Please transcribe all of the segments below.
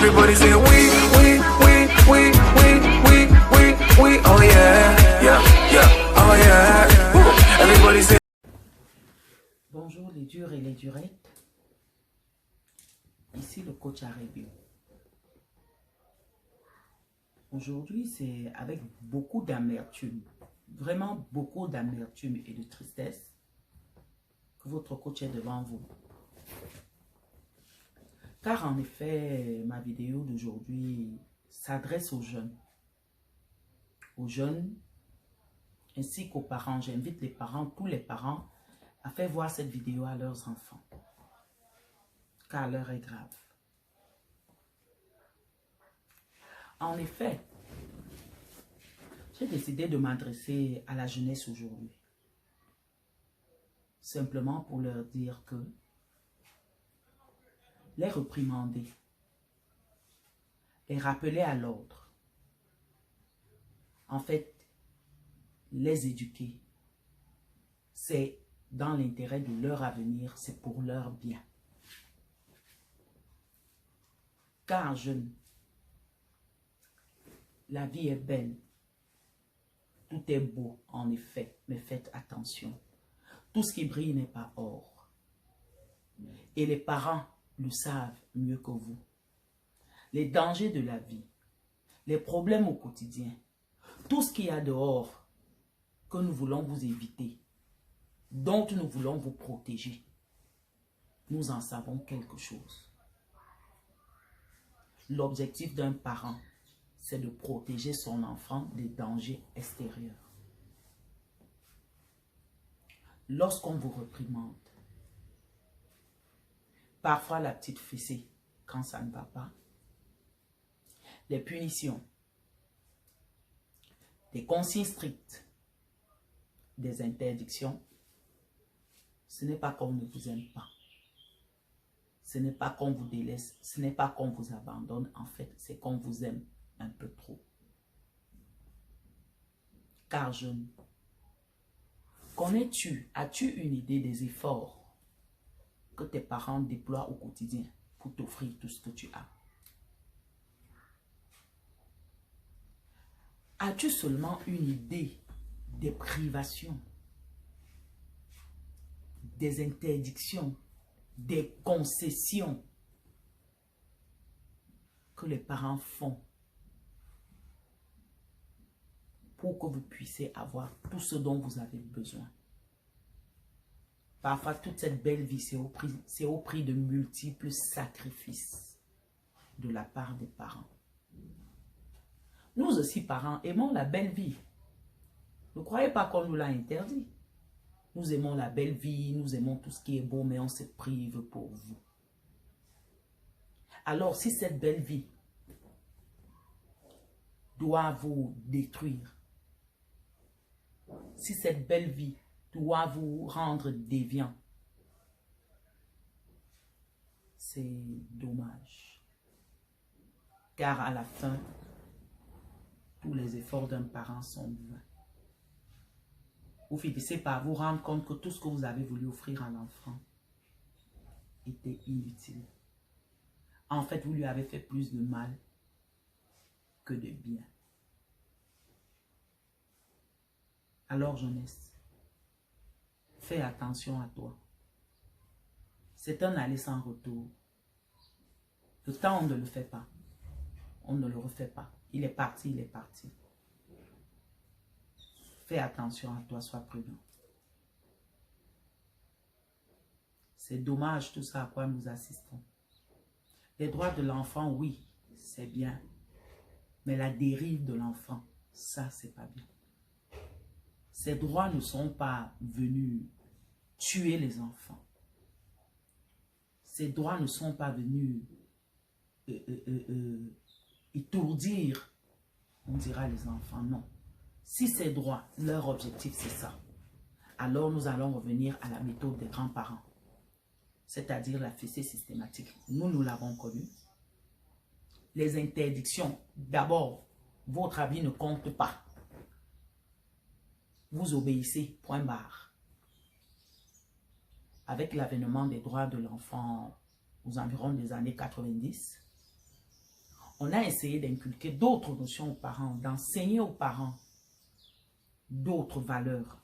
Everybody say we, oh yeah, yeah, yeah, oh yeah. Woo. Everybody say. Bonjour les durs et les durettes. Ici le coach Arabi. Aujourd'hui, c'est avec beaucoup d'amertume, vraiment beaucoup d'amertume et de tristesse que votre coach est devant vous. Car en effet, ma vidéo d'aujourd'hui s'adresse aux jeunes ainsi qu'aux parents. J'invite les parents, tous les parents, à faire voir cette vidéo à leurs enfants, car l'heure est grave. En effet, j'ai décidé de m'adresser à la jeunesse aujourd'hui, simplement pour leur dire que les réprimander, les rappeler à l'ordre, en fait, les éduquer, c'est dans l'intérêt de leur avenir, c'est pour leur bien. Car jeunes, la vie est belle, tout est beau en effet, mais faites attention. Tout ce qui brille n'est pas or. Et les parents le savent mieux que vous. Les dangers de la vie, les problèmes au quotidien, tout ce qu'il y a dehors que nous voulons vous éviter, dont nous voulons vous protéger, nous en savons quelque chose. L'objectif d'un parent, c'est de protéger son enfant des dangers extérieurs. Lorsqu'on vous réprimande, parfois la petite fessée quand ça ne va pas, les punitions, des consignes strictes, des interdictions, ce n'est pas qu'on ne vous aime pas. Ce n'est pas qu'on vous délaisse, ce n'est pas qu'on vous abandonne, en fait, c'est qu'on vous aime un peu trop. Car jeune, as-tu une idée des efforts que tes parents déploient au quotidien pour t'offrir tout ce que tu as? As-tu seulement une idée des privations, des interdictions, des concessions que les parents font pour que vous puissiez avoir tout ce dont vous avez besoin? Parfois, toute cette belle vie, c'est au prix de multiples sacrifices de la part des parents. Nous aussi, parents, aimons la belle vie. Ne croyez pas qu'on nous l'a interdit. Nous aimons la belle vie, nous aimons tout ce qui est beau, mais on se prive pour vous. Alors, si cette belle vie doit vous détruire, si cette belle vie doit vous rendre déviant, c'est dommage. Car à la fin, tous les efforts d'un parent sont vains. Vous finissez par vous rendre compte que tout ce que vous avez voulu offrir à l'enfant était inutile. En fait, vous lui avez fait plus de mal que de bien. Alors, jeunesse, fais attention à toi. C'est un aller sans retour. Le temps, on ne le fait pas. On ne le refait pas. Il est parti, il est parti. Fais attention à toi, sois prudent. C'est dommage tout ça à quoi nous assistons. Les droits de l'enfant, oui, c'est bien. Mais la dérive de l'enfant, ça, c'est pas bien. Ces droits ne sont pas venus tuer les enfants. Ces droits ne sont pas venus étourdir, on dira, les enfants. Non. Si ces droits, leur objectif, c'est ça, alors nous allons revenir à la méthode des grands-parents, c'est-à-dire la fessée systématique. Nous l'avons connue. Les interdictions, d'abord, votre avis ne compte pas. Vous obéissez, point barre. Avec l'avènement des droits de l'enfant aux environs des années 90, On a essayé d'inculquer d'autres notions aux parents, d'enseigner aux parents d'autres valeurs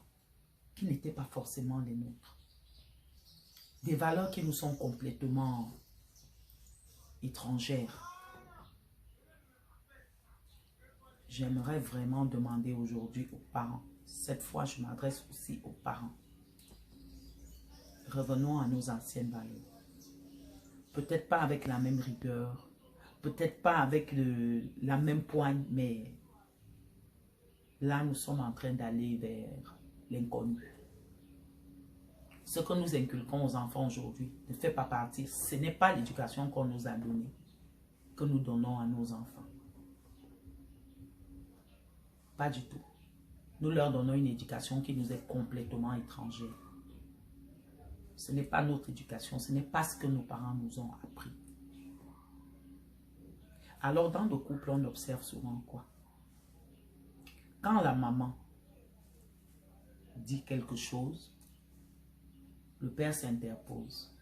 qui n'étaient pas forcément les nôtres. Des valeurs qui nous sont complètement étrangères. J'aimerais vraiment demander aujourd'hui aux parents. Cette fois, je m'adresse aussi aux parents. Revenons à nos anciennes valeurs. Peut-être pas avec la même rigueur, peut-être pas avec la même poigne, mais là, nous sommes en train d'aller vers l'inconnu. Ce que nous inculquons aux enfants aujourd'hui ne fait pas partie. Ce n'est pas l'éducation qu'on nous a donnée, que nous donnons à nos enfants. Pas du tout. Nous leur donnons une éducation qui nous est complètement étrangère. Ce n'est pas notre éducation, ce n'est pas ce que nos parents nous ont appris. Alors, dans le couple, on observe souvent quoi? Quand la maman dit quelque chose, le père s'interpose.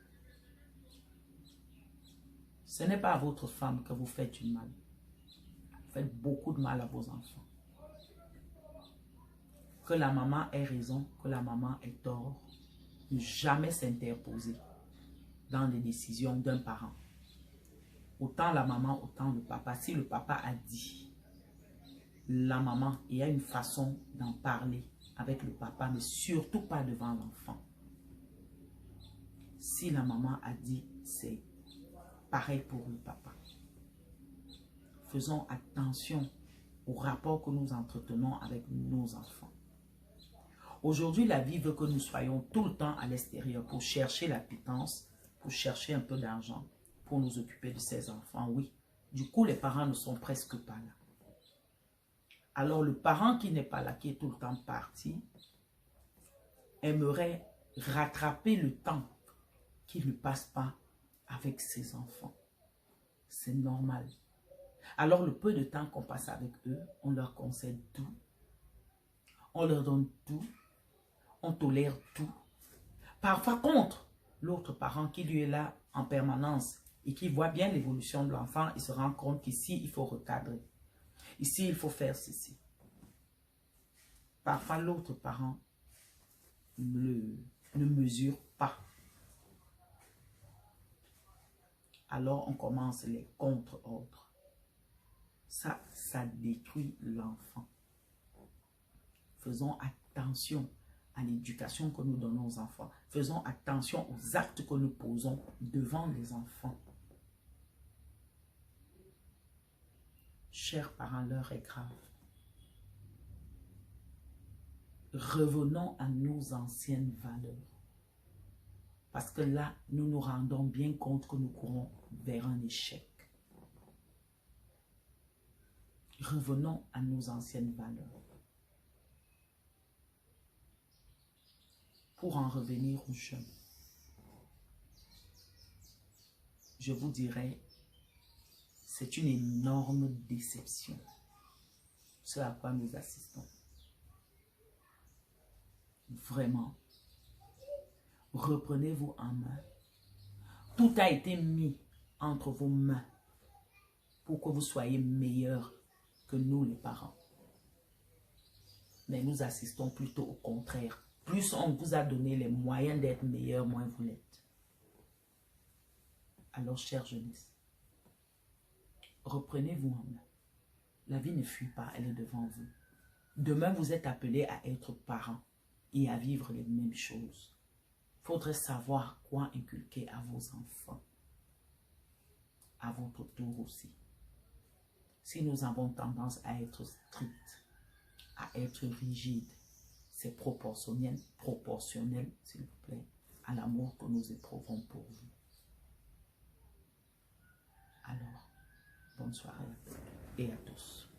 Ce n'est pas à votre femme que vous faites du mal. Vous faites beaucoup de mal à vos enfants. Que la maman ait raison, que la maman ait tort, ne jamais s'interposer dans les décisions d'un parent. Autant la maman, autant le papa. Si le papa a dit, la maman, il y a une façon d'en parler avec le papa, mais surtout pas devant l'enfant. Si la maman a dit, c'est pareil pour le papa. Faisons attention au rapport que nous entretenons avec nos enfants. Aujourd'hui, la vie veut que nous soyons tout le temps à l'extérieur pour chercher la pitance, pour chercher un peu d'argent, pour nous occuper de ces enfants. Oui, du coup, les parents ne sont presque pas là. Alors, le parent qui n'est pas là, qui est tout le temps parti, aimerait rattraper le temps qu'il ne passe pas avec ses enfants. C'est normal. Alors, le peu de temps qu'on passe avec eux, on leur concède tout. On leur donne tout. On tolère tout. Parfois contre l'autre parent qui lui est là en permanence et qui voit bien l'évolution de l'enfant, il se rend compte qu'ici, il faut recadrer. Ici, il faut faire ceci. Parfois, l'autre parent ne mesure pas. Alors, on commence les contre-ordres. Ça détruit l'enfant. Faisons attention à l'éducation que nous donnons aux enfants. Faisons attention aux actes que nous posons devant les enfants. Chers parents, l'heure est grave. Revenons à nos anciennes valeurs. Parce que là, nous nous rendons bien compte que nous courons vers un échec. Revenons à nos anciennes valeurs. Pour en revenir aux jeunes, je vous dirais, c'est une énorme déception, ce à quoi nous assistons. Vraiment, reprenez-vous en main. Tout a été mis entre vos mains pour que vous soyez meilleurs que nous les parents. Mais nous assistons plutôt au contraire. Plus on vous a donné les moyens d'être meilleur, moins vous l'êtes. Alors, chère jeunesse, reprenez-vous en main. La vie ne fuit pas, elle est devant vous. Demain, vous êtes appelés à être parents et à vivre les mêmes choses. Il faudrait savoir quoi inculquer à vos enfants. À votre tour aussi. Si nous avons tendance à être stricts, à être rigides, c'est proportionnel, s'il vous plaît, à l'amour que nous éprouvons pour vous. Alors, bonne soirée et à tous.